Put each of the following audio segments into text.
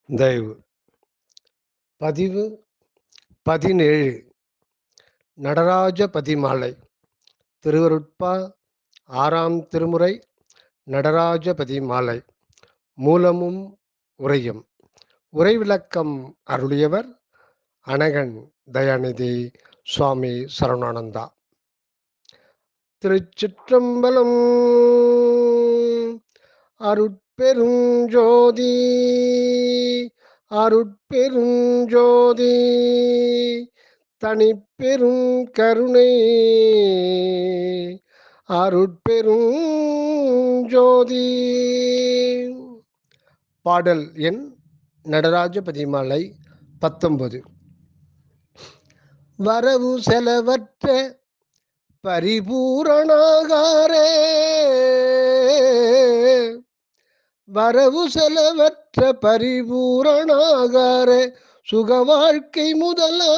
தயவு பதிவு 17 நடராஜ பதிமாலை திருவருட்பா 6ஆம் திருமுறை நடராஜ பதிமாலை மூலமும் உரையும் உரைவிளக்கம் அருளியவர் அனகன் தயாநிதி சுவாமி சரவணானந்தா. திருச்சிற்றம்பலம். அருட்பெருஞ்சோதி அருட்பெருஞ்சோதி தனிப்பெரும் கருணை அருட்பெரும் ஜோதி. பாடல் எண் நடராஜ பதிமாலை 19. வரவு செலவற்ற பரிபூரணாகாரே, வரவு செலவற்ற பரிபூரணாகார சுக வாழ்க்கை முதலா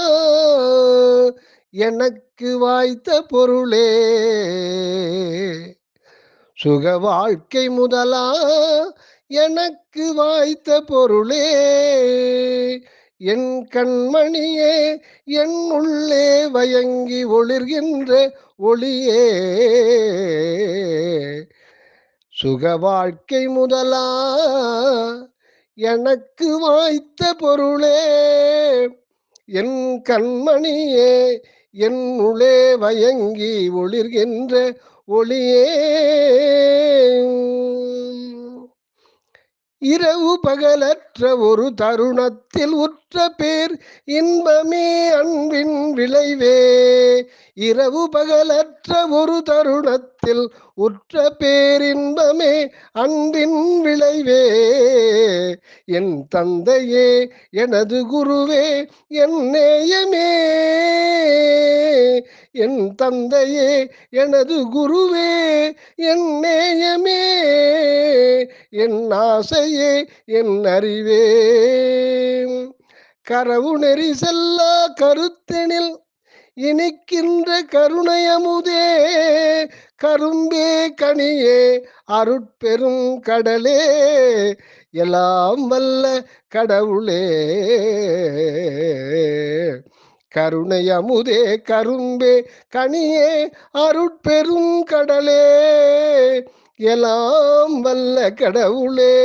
எனக்கு வாய்த்த பொருளே, சுக வாழ்க்கை முதலா எனக்கு வாய்த்த பொருளே, என் கண்மணியே என் உள்ளே வயங்கி ஒளிர்கின்ற ஒளியே, சுக வாழ்க்கை முதலா எனக்கு வாய்த்த பொருளே, என் கண்மணியே என் உள்ளே வயங்கி ஒளிர்கின்ற ஒளியே. இரவு பகலற்ற ஒரு தருணத்தில் உற்ற பேர் இன்பமே அன்பின் விளைவே, இரவு பகலற்ற ஒரு தருணத்தில் உற்ற பேரின்பமே அன்பின் விளைவே, என் தந்தையே எனது குருவே என் நேயமே, என் தந்தையே எனது குருவே என் நேயமே, என் ஆசையே என் அறிவே, கரவு நெறி செல்லா கருத்தினில் இனிக்கின்ற கருணையமுதே, கரும்பே கனியே அருட்பெரும் கடலே, எல்லாம் வல்ல கடவுளே, கருணையமுதே கரும்பே கனியே அருட்பெரும் கடலே, எல்லாம் வல்ல கடவுளே,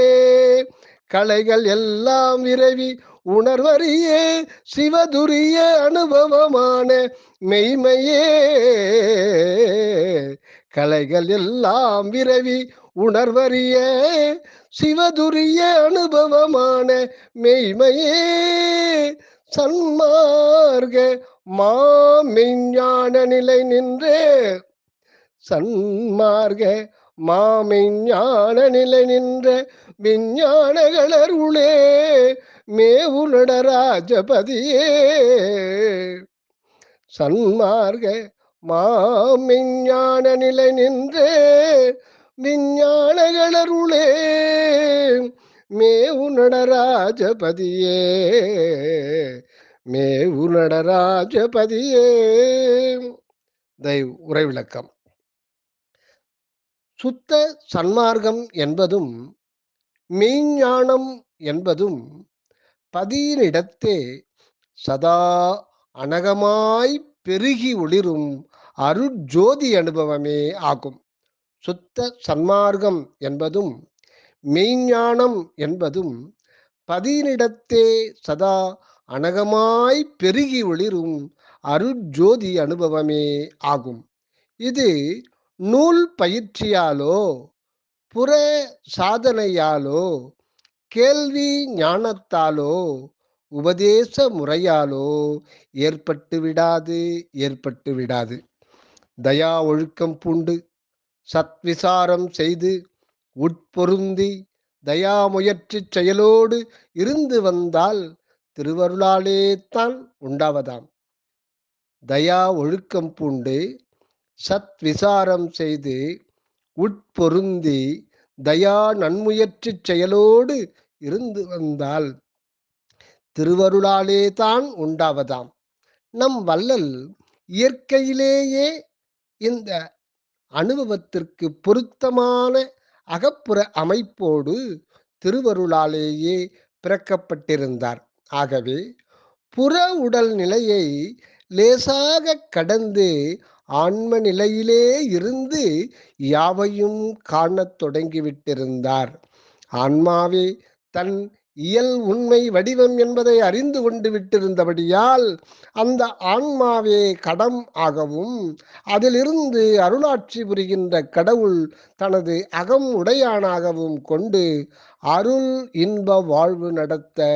கலைகள் எல்லாம் விரவி உணர்வறியே சிவதுரிய அனுபவமான மெய்மையே, கலைகள் எல்லாம் விரவி உணர்வறிய சிவதுரிய அனுபவமான மெய்மையே, சன்மார்க்க மாமெஞ்ஞான நிலை நின்றே, சன்மார்க்க மாமெஞ்ஞான நிலை நின்ற விஞ்ஞானகளருளே மேவு நடராஜபதியே, சன்மார்க்க மாமெஞ்ஞான நிலை நின்றே விஞ்ஞானகளருளே மேவு நடராஜபதியே, மேவு நடராஜபதியே. தயவு உரை விளக்கம். சுத்த சன்மார்க்கம் என்பதும் மெய்ஞானம் என்பதும் பதியினிடத்தே சதா அனகமாய் பெருகி ஒளிரும் அருட்ஜோதி அனுபவமே ஆகும். சுத்த சன்மார்க்கம் என்பதும் மெய்ஞானம் என்பதும் பதியினிடத்தே சதா அனகமாய் பெருகி ஒளிரும் அருட்ஜோதி அனுபவமே ஆகும். இது நூல் பயிற்சியாலோ புற சாதனையாலோ கேள்வி ஞானத்தாலோ உபதேச முறையாலோ ஏற்பட்டு விடாது. தயா ஒழுக்கம் பூண்டு சத்விசாரம் செய்து உட்பொருந்தி தயா முயற்சி செயலோடு இருந்து வந்தால் திருவருளாலே தான் உண்டாவதாம். தயா ஒழுக்கம் பூண்டு சத்விசாரம் செய்து உட்பொருந்தி தயா நன்முயற்சி செயலோடு இருந்து வந்தால் திருவருளாலே தான் உண்டாவதாம். நம் வள்ளல் இயற்கையிலேயே இந்த அனுபவத்திற்கு பொருத்தமான அகப்புற அமைப்போடு திருவருளாலேயே பிறக்கப்பட்டிருந்தார். ஆகவே புற உடல் நிலையை லேசாக கடந்து ஆன்ம நிலையிலே இருந்து யாவையும் காணத் தொடங்கிவிட்டிருந்தார். ஆன்மாவே தன் இயல் உண்மை வடிவம் என்பதை அறிந்து கொண்டு விட்டிருந்தபடியால் அந்த ஆன்மாவே கடம் ஆகவும் அதிலிருந்து அருளாட்சி புரிகின்ற கடவுள் தனது அகம் உடையானாகவும் கொண்டு அருள் இன்ப வாழ்வு நடத்த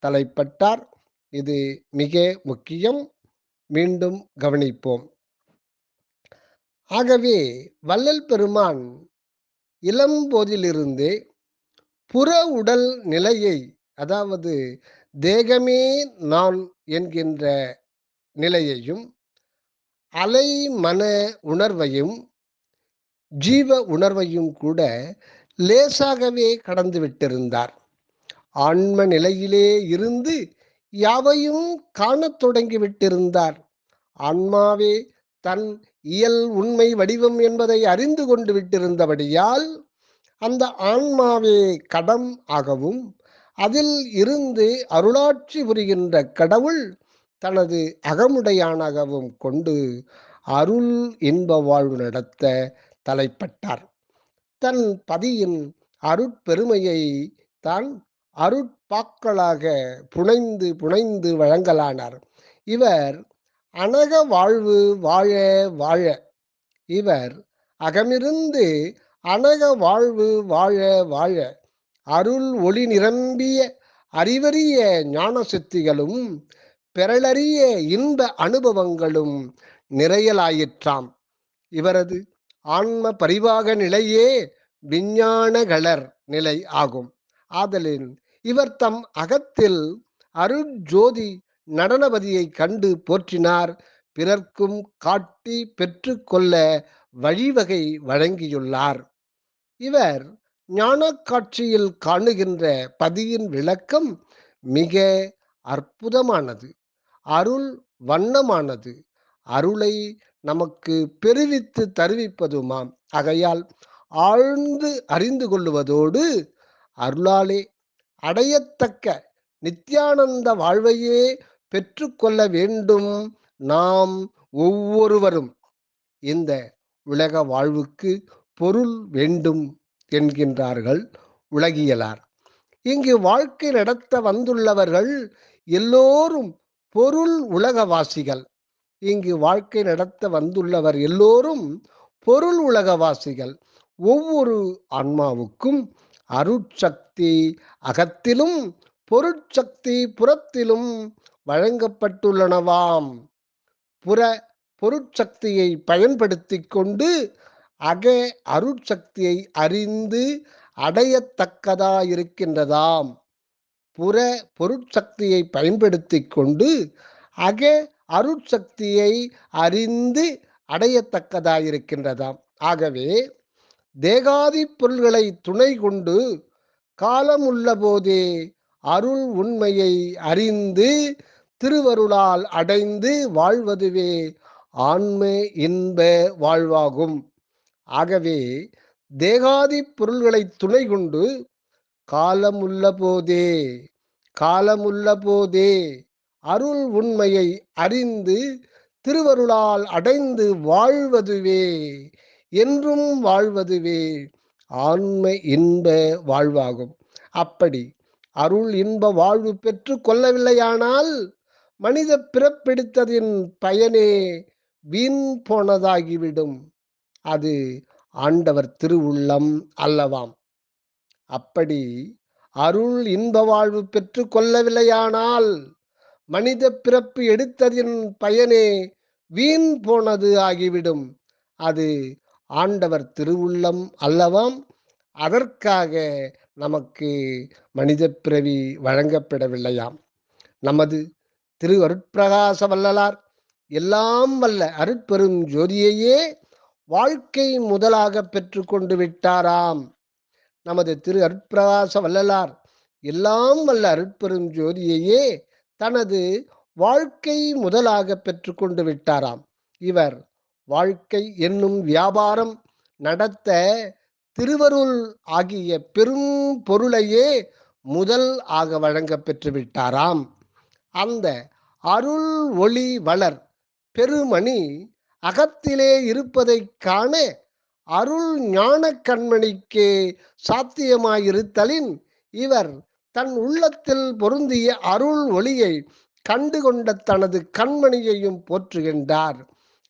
தலைப்பட்டார். இது மிக முக்கியம். மீண்டும் கவனிப்போம். ஆகவே வள்ளல் பெருமான் இளம்போதிலிருந்தே புற உடல் நிலையை, அதாவது தேகமே நான் என்கின்ற நிலையையும் அலை மன உணர்வையும் ஜீவ உணர்வையும் கூட லேசாகவே கடந்து விட்டிருந்தார். ஆன்ம நிலையிலே இருந்து யாவையும் காணத் தொடங்கி விட்டிருந்தார். ஆன்மாவே தன் இயல் உண்மை வடிவம் என்பதை அறிந்து கொண்டு விட்டிருந்தபடியால் அந்த ஆன்மாவே கடம் ஆகவும் அதில் இருந்து அருளாட்சி புரிகின்ற கடவுள் தனது அகமுடையானாகவும் கொண்டு அருள் இன்ப வாழ்வு நடத்த தலைப்பட்டார். தன் பதியின் அருட்பெருமையை தான் அருட்பாக்களாக புனைந்து புனைந்து வழங்கலானார். இவர் அனக வாழ்வு வாழ வாழ, இவர் அகமிருந்து அனக வாழ்வு வாழ வாழ அருள் ஒளி நிரம்பிய அறிவறிய ஞான சித்திகளும் பெறலறிய இன்ப அனுபவங்களும் நிறையலாயிற்றாம். இவரது ஆன்ம பரிவாக நிலையே விஞ்ஞானகளர் நிலை ஆகும். ஆதலின் இவர் தம் அகத்தில் அருட்ஜோதி நடனபதியை கண்டு போற்றினார். பிறர்க்கும் காட்டி பெற்று கொள்ள வழிவகை வழங்கியுள்ளார். இவர் ஞான காட்சியில் காணுகின்ற பதியின் விளக்கம் மிக அற்புதமானது, அருள் வண்ணமானது, அருளை நமக்கு பெருவித்து தருவிப்பதுமாம். ஆகையால் ஆழ்ந்து அறிந்து கொள்ளுவதோடு அருளாலே அடையத்தக்க நித்யானந்த வாழ்வையே பெற்று கொள்ள வேண்டும் நாம் ஒவ்வொருவரும். இந்த உலக வாழ்வுக்கு பொருள் வேண்டும் என்கின்றார்கள் உலகியலார். இங்கு வாழ்க்கை நடத்த வந்துள்ளவர்கள் எல்லோரும் பொருள் உலகவாசிகள். இங்கு வாழ்க்கை நடத்த வந்துள்ளவர் எல்லோரும் பொருள் உலகவாசிகள். ஒவ்வொரு ஆன்மாவுக்கும் அருட்சக்தி அகத்திலும் பொருட்சக்தி புறத்திலும் வழங்கப்பட்டுள்ளனவாம். புற பொருட்சக்தியை பயன்படுத்தி கொண்டு அக அருட்சக்தியை அறிந்து அடையத்தக்கதாயிருக்கின்றதாம். புற பொருட்சக்தியை பயன்படுத்தி கொண்டு அக அருட்சக்தியை அறிந்து அடையத்தக்கதாயிருக்கின்றதாம். ஆகவே தேகாதி பொருள்களை துணை கொண்டு காலமுள்ள போதே அருள் உண்மையை அறிந்து திருவருளால் அடைந்து வாழ்வதுவே ஆன்ம இன்ப வாழ்வாகும். ஆகவே தேகாதி பொருள்களை துணை கொண்டு காலமுள்ள போதே அருள் உண்மையை அறிந்து திருவருளால் அடைந்து வாழ்வதுவே, என்றும் வாழ்வதுவே ஆன்ம இன்ப வாழ்வாகும். அப்படி அருள் இன்ப வாழ்வு பெற்று கொள்ளவில்லையானால் மனித பிறப்பெடுத்ததின் பயனே வீண் போனதாகிவிடும். அது ஆண்டவர் திருவுள்ளம் அல்லவாம். அப்படி அருள் இன்ப வாழ்வு பெற்று கொள்ளவில்லையானால் மனித பிறப்பு எடுத்ததின் பயனே வீண் போனது ஆகிவிடும். அது ஆண்டவர் திருவுள்ளம் அல்லவாம். அதற்காக நமக்கு மனித பிறவி வழங்கப்படவில்லையாம். நமது திரு அருட்பிரகாச வள்ளலார் எல்லாம் வல்ல அருட்பெரும் ஜோதியையே வாழ்க்கை முதலாக பெற்று கொண்டு விட்டாராம். நமது திரு அருட்பிரகாச வள்ளலார் எல்லாம் வல்ல அருட்பெரும் ஜோதியையே தனது வாழ்க்கை முதலாக பெற்று கொண்டு விட்டாராம். இவர் வாழ்க்கை என்னும் வியாபாரம் நடத்த திருவருள் ஆகிய பெரும் பொருளையே முதல் ஆக வழங்கப் பெற்றுவிட்டாராம். அந்த அருள் ஒளி வளர் பெருமணி அகத்திலே இருப்பதைக் காண அருள் ஞான கண்மணிக்கே சாத்தியமாயிருத்தலின் இவர் தன் உள்ளத்தில் பொருந்திய அருள் ஒளியை கண்டுகொண்ட தனது கண்மணியையும் போற்றுகின்றார்.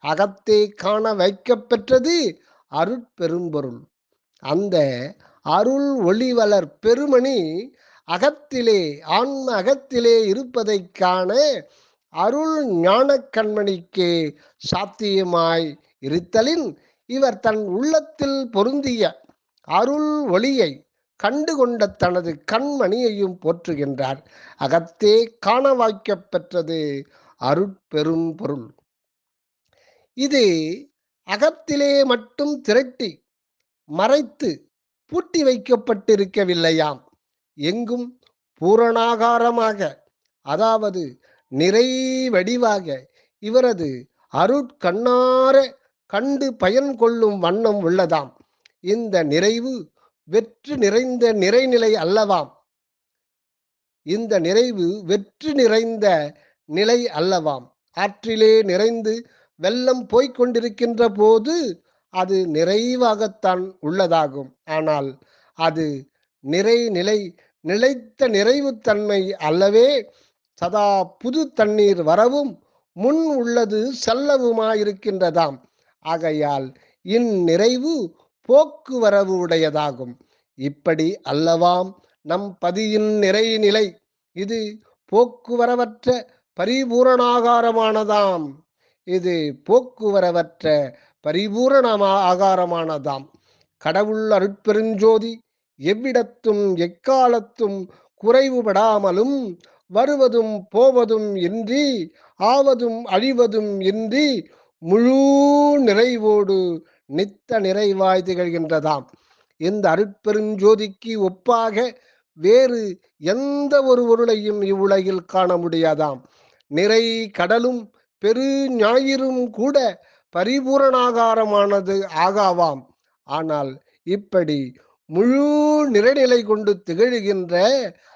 அகத்தே காண வைக்கப் பெற்றது அருட்பெரும்பொருள். அந்த அருள் ஒளிவளர் பெருமணி அகத்திலே ஆன்ம அகத்திலே இருப்பதைக் காண அருள் ஞான கண்மணிக்கே சாத்தியமாய் இருத்தலின் இவர் தன் உள்ளத்தில் பொருந்திய அருள் ஒளியை கண்டுகொண்ட தனது கண்மணியையும் போற்றுகின்றார். அகத்தே காண வாய்க்கப் பெற்றது அருட்பெரும் பொருள். இது அகத்திலே மட்டும் திரட்டி மறைத்து பூட்டி வைக்கப்பட்டிருக்கவில்லையாம். எங்கும் பூரணாகாரமாக, அதாவது நிறைவடிவாக இவரது அருட்கண்ணார கண்டு பயன் கொள்ளும் வண்ணம் உள்ளதாம். இந்த நிறைவு வெற்று நிறைந்த நிறைநிலை அல்லவாம். இந்த நிறைவு வெற்று நிறைந்த நிலை அல்லவாம். ஆற்றிலே நிறைந்து வெள்ளம் போய்க் கொண்டிருக்கின்ற போது அது நிறைவாகத்தான் உள்ளதாகும். ஆனால் அது நிறைநிலை நிலைத்த நிறைவுத்தன்மை அல்லவே. சதா புது தண்ணீர் வரவும் முன் உள்ளது செல்லவுமாயிருக்கின்றதாம். ஆகையால் இந்நிறைவு போக்குவரவு உடையதாகும். இப்படி அல்லவாம் நம் பதியின் நிறைநிலை. இது போக்குவரவற்ற பரிபூரணாகாரமானதாம். இது போக்குவரவற்ற பரிபூரண ஆகாரமானதாம். கடவுள் அருட்பெருஞ்சோதி எவ்விடத்தும் எக்காலத்தும் குறைவுபடாமலும் வருவதும் போவதும் இன்றி ஆவதும் அழிவதும் இன்றி முழு நிறைவோடு நித்த நிறைவாய் திகழ்கின்றதாம். இந்த அருட்பெருஞ்சோதிக்கு ஒப்பாக வேறு எந்த ஒரு பொருளையும் இவ்வுலகில் காண முடியாதாம். நிறை கடலும் பெரு ஞாயிறும் கூட பரிபூரணாகாரமானது ஆகாவாம். ஆனால் இப்படி முழு நிறைநிலை கொண்டு திகழ்கின்ற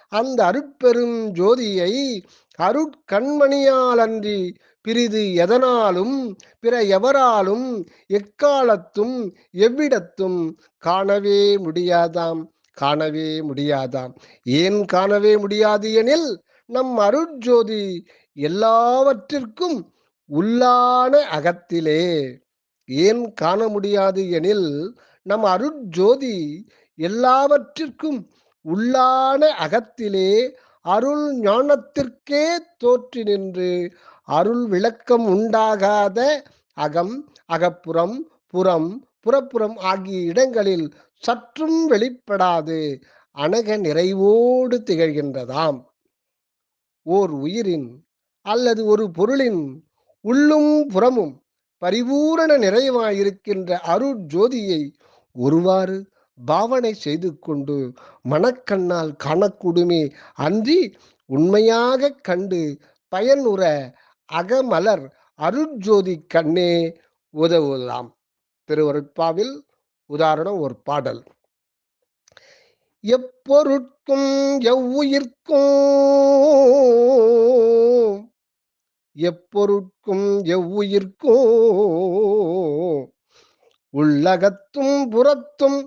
அந்த அருட்பெரும் ஜோதியை அருட்கண்மணியால் அன்றி பிறிது எதனாலும் பிற எவராலும் எக்காலத்தும் எவ்விடத்தும் காணவே முடியாதாம். காணவே முடியாதாம். ஏன் காணவே முடியாது எனில் நம் அருட்ஜோதி எல்லாவற்றிற்கும் உள்ளான அகத்திலே. ஏன் காண முடியாது எனில் நம் அருட்ஜோதி எல்லாவற்றிற்கும் உள்ளான அகத்திலே அருள் ஞானத்திற்கே தோற்றி நின்று அருள் விளக்கம் உண்டாகாத அகம், அகப்புறம், புறம், புறப்புறம் ஆகிய இடங்களில் சற்றும் வெளிப்படாது அனக நிறைவோடு திகழ்கின்றதாம். ஓர் உயிரின் அல்லது ஒரு பொருளின் உள்ளும் புறமும் பரிபூரண நிறைவாயிருக்கின்ற அருட்ஜோதியை ஒருவாறு பாவனை செய்து கொண்டு மனக்கண்ணால் காணக்கூடுமே அன்றி உண்மையாக கண்டு பயனுற அகமலர் அருட்ஜோதி கண்ணே உதவுவதாம். திருவருட்பாவில் உதாரணம் ஒரு பாடல். எப்பொருட்கும் எவ்வுயிர்க்கும் எப்பொருட்கும் எவ்வுயிர்க்கும் உள்ளகத்தும் புறத்தும்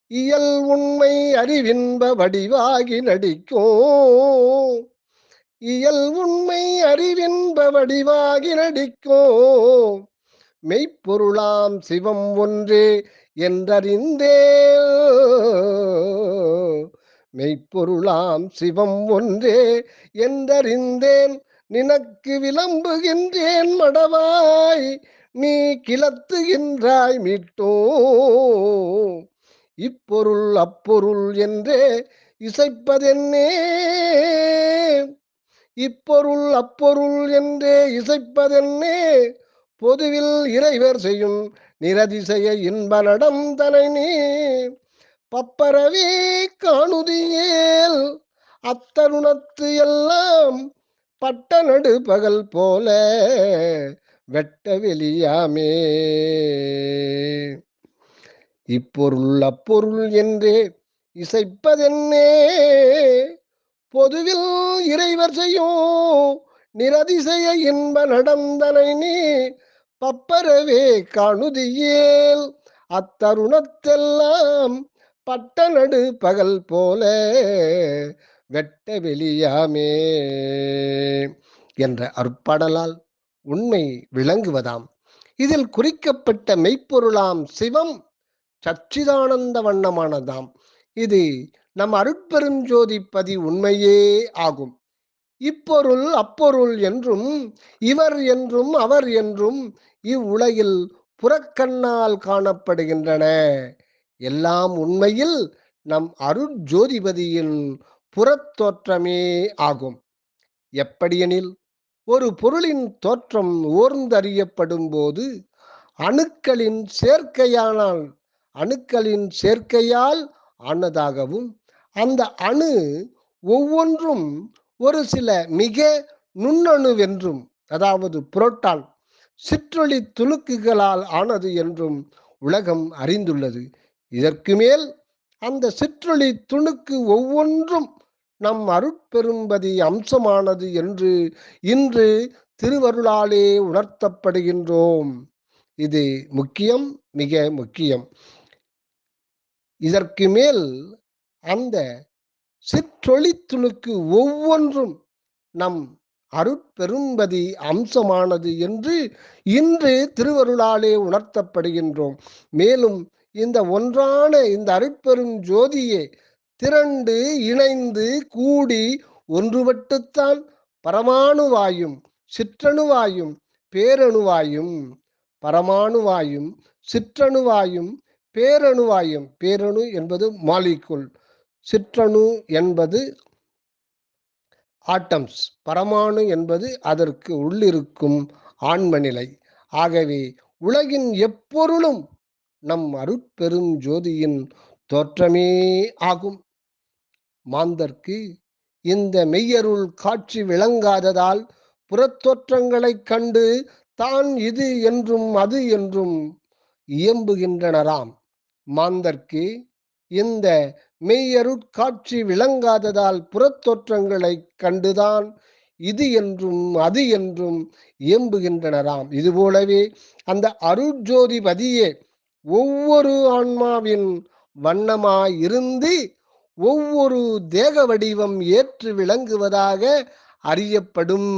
இயல் உண்மை அறிவின்ப வடிவாகி நடிக்கும். இயல் உண்மை அறிவின்ப வடிவாகி நடிக்கும். மெய்ப்பொருளாம் சிவம் ஒன்றே என்றறிந்தே. மெய்ப்பொருளாம் சிவம் ஒன்றே என்றறிந்தேன் நினக்கு விளம்புகின்றேன் மடவாய் நீ கிளத்துகின்றாய் மீட்டோ. இப்பொருள் அப்பொருள் என்றே இசைப்பதென்னே. இப்பொருள் அப்பொருள் என்றே இசைப்பதென்னே. பொதுவில் இறைவர் செய்யும் நிரதிசய இன்ப நடம் தனை நீ பப்பரவே காணுதியேல் அத்தருணத்து எல்லாம் பட்ட நடு பகல் போல வெட்ட வெளியாமே. இப்பொருள் அப்பொருள் என்றே இசைப்பதென்னே. பொதுவில் இறைவர் செய்யும் நிரதிசய இன்ப நடந்தனை நீ பப்பரவே காணுதியேல் அத்தருணத்தெல்லாம் பட்ட நடு பகல் போல வெட்ட வெளியாமே என்ற அருட்பாடலால் உண்மை விளங்குவதாம். இதில் குறிக்கப்பட்ட மெய்ப்பொருளாம் சிவம் சச்சிதானந்த வண்ணமானதாம். இது நம் அருட்பெருஞ்சோதி பதி உண்மையே ஆகும். இப்பொருள் அப்பொருள் என்றும் இவர் என்றும் அவர் என்றும் இவ்வுலகில் புறக்கண்ணால் காணப்படுகின்றன. எல்லாம் உண்மையில் நம் அருட்ஜோதிபதியின் புறத்தோற்றமே ஆகும். எப்படியெனில் ஒரு பொருளின் தோற்றம் ஓர்ந்தறியப்படும் போது அணுக்களின் சேர்க்கையால் ஆனதாகவும் அந்த அணு ஒவ்வொன்றும் ஒரு சில மிக நுண்ணணுவென்றும், அதாவது புரோட்டான் சிற்றொளி துணுக்குகளால் ஆனது என்றும் உலகம் அறிந்துள்ளது. இதற்கு மேல் அந்த சிற்றொளி துணுக்கு ஒவ்வொன்றும் நம் அருட்பெரும்பதி அம்சமானது என்று இன்று திருவருளாலே உணர்த்தப்படுகின்றோம். இது முக்கியம், மிக முக்கியம். இதற்கு மேல் அந்த சிற்றொளி துணுக்கு ஒவ்வொன்றும் நம் அருட்பெரும்பதி அம்சமானது என்று இன்று திருவருளாலே உணர்த்தப்படுகின்றோம். மேலும் இந்த ஒன்றான இந்த அருட்பெரும் ஜோதியே திரண்டு இணைந்து கூடி ஒன்றுபட்டுத்தான் பரமாணுவாயும் சிற்றணுவாயும் பேரணுவாயும் பரமாணுவாயும் சிற்றணுவாயும் பேரணுவாயும், பேரணு என்பது மாலிகுல், சிற்றணு என்பது ஆட்டம்ஸ், பரமாணு என்பது அதற்கு உள்ளிருக்கும் ஆன்மநிலை. ஆகவே உலகின் எப்பொருளும் நம் அருட்பெரும் ஜோதியின் தோற்றமே ஆகும். மாந்தர்க்கு இந்த மெய்யருள் காட்சி விளங்காததால் புறத்தோற்றங்களைக் கண்டு தான் இது என்றும் அது என்றும் இயம்புகின்றனராம். மாந்தர்க்கு இந்த மெய்யருட்காட்சி விளங்காததால் புறத்தோற்றங்களை கண்டுதான் இது என்றும் அது என்றும் இயம்புகின்றனராம். இதுபோலவே அந்த அருட்ஜோதிபதியே ஒவ்வொரு ஆன்மாவின் வண்ணமாயிருந்து ஒவ்வொரு தேக வடிவம் ஏற்று விளங்குவதாக அறியப்படும்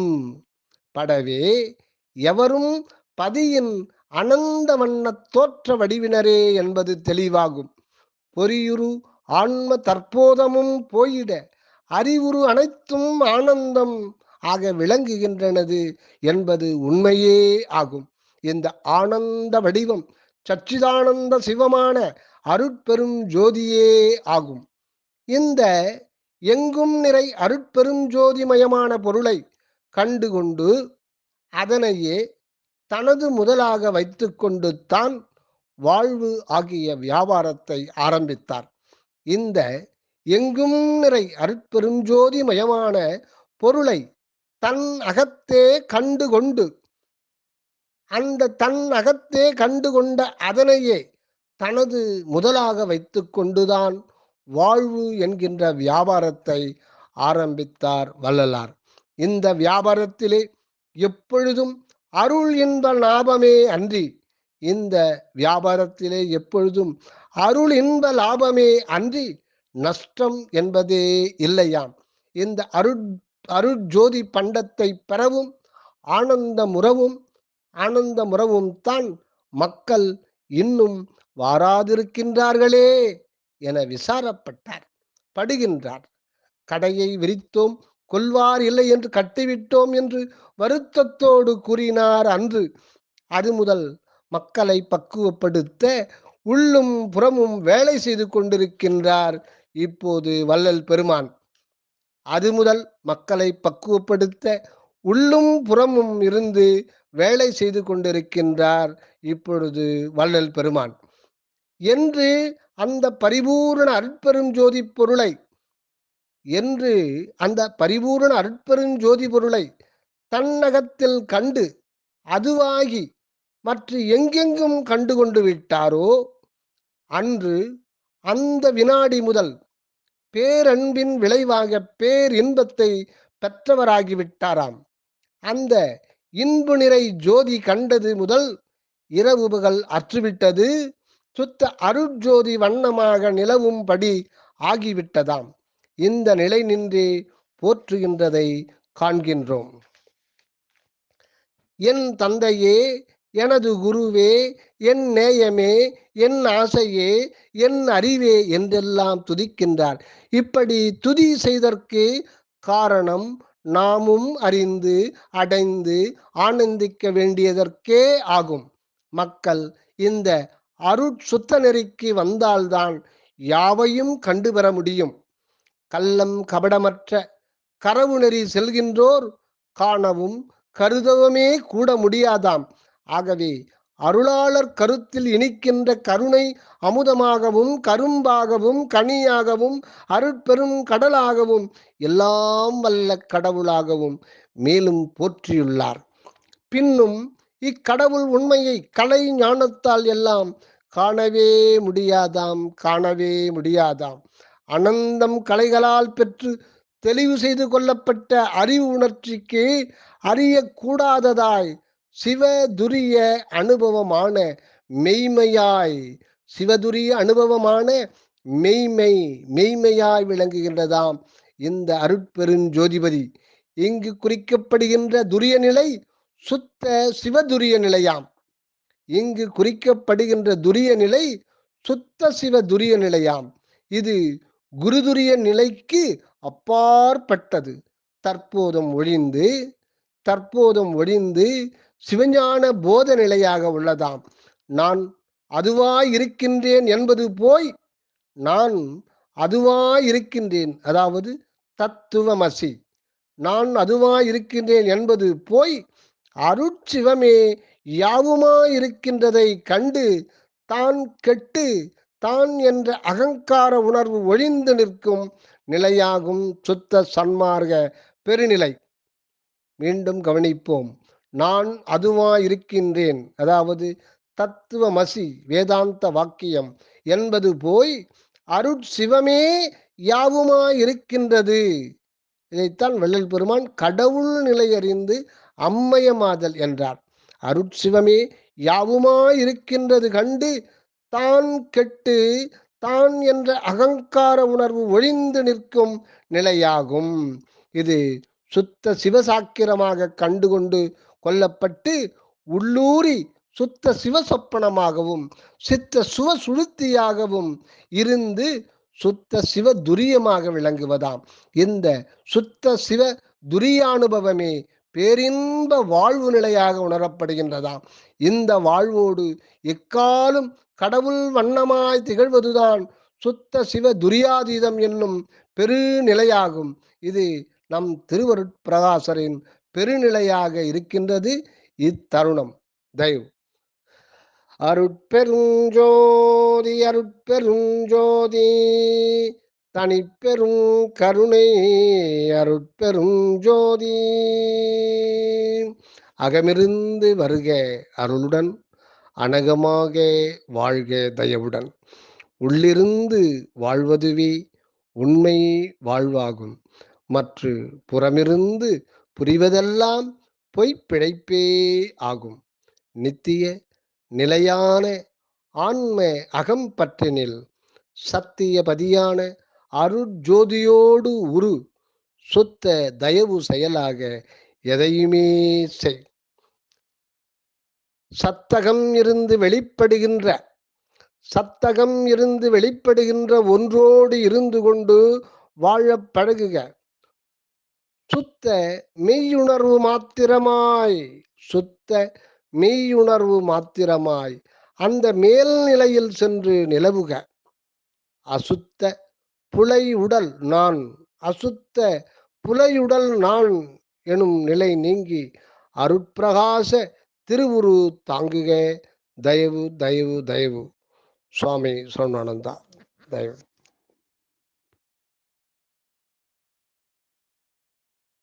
படவே எவரும் பதியின் அனந்த வண்ண தோற்ற வடிவினரே என்பது தெளிவாகும். பொறியுரு ஆன்ம தற்போதமும் போயிட அறிவுரு அனைத்தும் ஆனந்தம் ஆக விளங்குகின்றனது என்பது உண்மையே ஆகும். இந்த ஆனந்த வடிவம் சச்சிதானந்த சிவமான அருட்பெரும் ஜோதியே ஆகும். இந்த எங்கும் நிறை அருட்பெரும் ஜோதிமயமான பொருளை கண்டுகொண்டு அதனையே தனது முதலாக வைத்துக்கொண்டு தான் வாழ்வு ஆகிய வியாபாரத்தை ஆரம்பித்தார். இந்த எங்கும் நிறை அருட்பெருஞ்சோதி மயமான பொருளை தன் அகத்தே கண்டுகொண்டு அந்த தன் அகத்தே கண்டுகொண்ட அதனையே தனது முதலாக வைத்துக்கொண்டுதான் வாழ்வு என்கின்ற வியாபாரத்தை ஆரம்பித்தார் வள்ளலார். இந்த வியாபாரத்திலே எப்பொழுதும் அருள் இன்ப லாபமே அன்றி இந்த வியாபாரத்திலே எப்பொழுதும் அருள் இன்ப லாபமே அன்றி நஷ்டம் என்பதே இல்லையாம். இந்த அருட்ஜோதி பண்டத்தை பெறவும் ஆனந்தமுறவும் தான் மக்கள் இன்னும் வாராதிருக்கின்றார்களே என விசாரப்பட்டார், படுகின்றார். கடையை விரித்தோம், கொல்வார் இல்லை என்று கட்டிவிட்டோம் என்று வருத்தத்தோடு கூறினார் அன்று. அது முதல் மக்களை பக்குவப்படுத்த உள்ளும் புறமும் வேலை செய்து கொண்டிருக்கின்றார் இப்போது வள்ளல் பெருமான். அது முதல் மக்களை பக்குவப்படுத்த உள்ளும் புறமும் இருந்து வேலை செய்து கொண்டிருக்கின்றார் இப்பொழுது வள்ளல் பெருமான் என்று அந்த பரிபூரண அருட்பெருஞ்சோதி பொருளை தன்னகத்தில் கண்டு அதுவாகி மற்ற எங்கெங்கும் கண்டு கொண்டு விட்டாரோ அன்று அந்த வினாடி முதல் பேரன்பின் விளைவாக பேரின்பத்தை பெற்றவராகிவிட்டாராம். அந்த இன்பு நிறை ஜோதி கண்டது முதல் இரவு பகல் அற்றுவிட்டது. சுத்த அருட்ஜோதி வண்ணமாக நிலவும்படி ஆகிவிட்டதாம். இந்த நிலை நின்றே போற்றுகின்றதை காண்கின்றோம். என் தந்தையே, எனது குருவே, என் நேயமே, என் ஆசையே, என் அறிவே என்றெல்லாம் துதிக்கின்றார். இப்படி துதி செய்தற்கு காரணம் நாமும் அறிந்து அடைந்து ஆனந்திக்க வேண்டியதற்கே ஆகும். மக்கள் இந்த அருட்சுத்த நெறிக்கு வந்தால்தான் யாவையும் கண்டுபெற முடியும். கள்ளம் கபடமற்ற கரவு நெறி செல்கின்றோர் காணவும் கருதவுமே கூட முடியாதாம். ஆகவே அருளாளர் கருத்தில் இனிக்கின்ற கருணை அமுதமாகவும் கரும்பாகவும் கனியாகவும் அருட்பெரும் கடலாகவும் எல்லாம் வல்ல கடவுளாகவும் மேலும் போற்றியுள்ளார். பின்னும் இக்கடவுள் உண்மையை கலை ஞானத்தால் எல்லாம் காணவே முடியாதாம். அனந்தம் கலைகளால் பெற்று தெளிவு செய்து கொள்ளப்பட்ட அறிவு உணர்ச்சிக்கு அறியக்கூடாததாய் சிவதுரிய அனுபவமான மெய்மையாய் விளங்குகின்றதாம் இந்த அருட்பெருஞ்சோதிபதி. இங்கு குறிக்கப்படுகின்ற துரிய நிலை சுத்த சிவதுரிய நிலையாம். இது குருதுரிய நிலைக்கு அப்பாற்பட்டது. தற்போதும் ஒழிந்து சிவஞான போத நிலையாக உள்ளதாம். நான் அதுவாய் இருக்கின்றேன் அதாவது தத்துவமசி. நான் அதுவாய் இருக்கின்றேன் என்பது போய் அருட்சிவமே யாவுமாயிருக்கின்றதை கண்டு தான் கெட்டு தான் என்ற அகங்கார உணர்வு ஒழிந்து நிற்கும் நிலையாகும் சுத்த சன்மார்க்க பெருநிலை. மீண்டும் கவனிப்போம். நான் அதுவாயிருக்கின்றேன், அதாவது தத்துவமசி வேதாந்த வாக்கியம் என்பது போய் அருட்சிவமே யாவுமாயிருக்கின்றது. இதைத்தான் வள்ளல் பெருமான் கடவுள் நிலை அறிந்து அம்மயமாதல் என்றார். அருட்சிவமே யாவுமாயிருக்கின்றது கண்டு தான் கெட்டு தான் என்ற அகங்கார உணர்வு ஒழிந்து நிற்கும் நிலையாகும். இது சுத்த சிவசாக்கிரமாக கண்டுகொண்டு கொள்ளப்பட்டு உள்ளூரி சுத்த சிவ சொப்பனமாகவும் சித்த சுவ சுழுத்தியாகவும் இருந்து சுத்த சிவ துரியமாக விளங்குவதாம். இந்த சுத்த சிவ துரியானுபவமே பேரின்ப வாழ்வு நிலையாக உணரப்படுகின்றதாம். இந்த வாழ்வோடு எக்காலும் கடவுள் வண்ணமாய் திகழ்வதுதான் சுத்த சிவ துரியாதீதம் என்னும் பெருநிலையாகும். இது நம் திருவருட்பிரகாசரின் பெருநிலையாக இருக்கின்றது இத்தருணம். தயவு அருட்பெருஞ்சோதி தனிப்பெரும் கருணை அருட்பெருஞ்சோதி அகமிருந்து வருக அருளுடன் அனகமாக வாழ்க தயவுடன். உள்ளிருந்து வாழ்வதுவே உண்மை வாழ்வாகும். மற்ற புறமிருந்து புரிவதெல்லாம் பொய்ப்பிழைப்பே ஆகும். நித்திய நிலையான ஆன்ம அகம்பற்றினில் சத்தியபதியான அருட்ஜோதியோடு உரு சுத்த தயவு செயலாக எதையுமே செய். சத்தகம் இருந்து வெளிப்படுகின்ற ஒன்றோடு இருந்து கொண்டு வாழப் பழகுக. சுத்த மெய்யுணர்வு மாத்திரமாய் அந்த மேல்நிலையில் சென்று நிலவுக. அசுத்த புலையுடல் நான் எனும் நிலை நீங்கி அருட்பிரகாச திருவுரு தாங்குக. தயவு. சுவாமி சரவணானந்தா. தயவு.